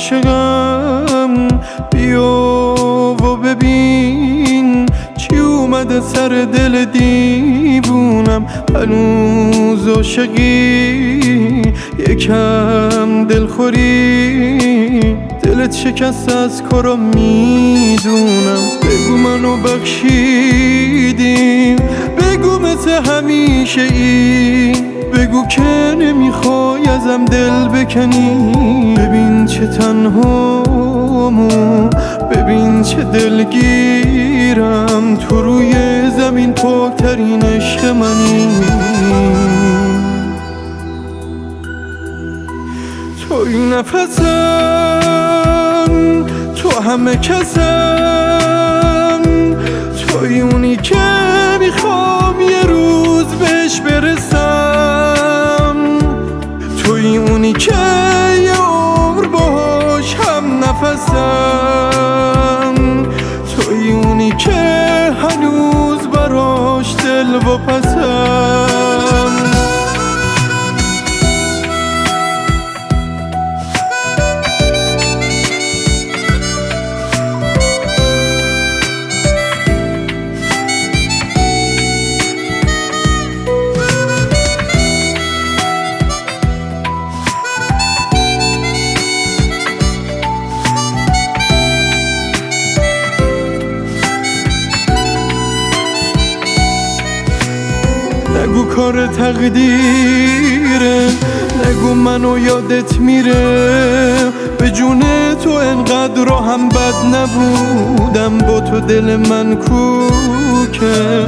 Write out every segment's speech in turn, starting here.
عاشقم، بیا و ببین چی اومده سر دل دیوونم. هنوز عاشقی، یکم دلخوری، دلت شکست از کارا میدونم. بگو منو بخشیدی، بگو مثل همیشه ای، بگو که نمیخوای ازم دل بکنی. ببین چه تنهامو، ببین چه دلگیرم، تو روی زمین پاکترین عشق منی. توی نفسم، تو همه کسم، توی اونی که میخوام یه روز بهش برسم، توی اونی که یه عمر باهاش هم نفسم، توی اونی که هنوز براش دل و پسم. نگو کار تقدیره، نگو منو یادت میره، به جون تو انقدر هم بد نبودم. با تو دل من کوکه،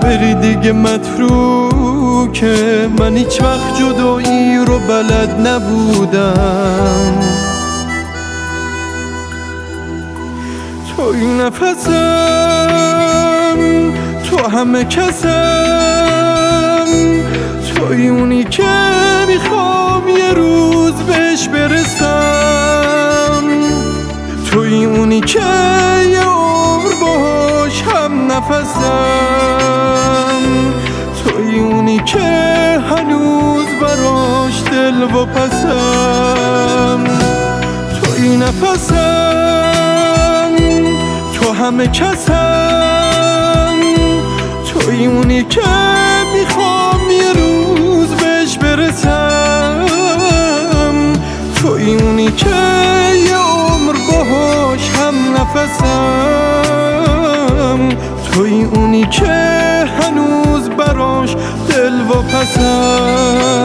بری دیگه متروکه، من هیچ وقت جدایی رو بلد نبودم. توی نفسم، تو همه کسم، توی اونی که میخوام یه روز بهش برسم، توی اونی که یه عمر باهاش هم نفسم، توی اونی که هنوز براش دل و پسم. توی نفسم، تو همه کسم، توی اونی که میخوام یه روز بهش برسم، توی اونی که یه عمر باهاش هم نفسم، توی اونی که هنوز براش دل و پسم.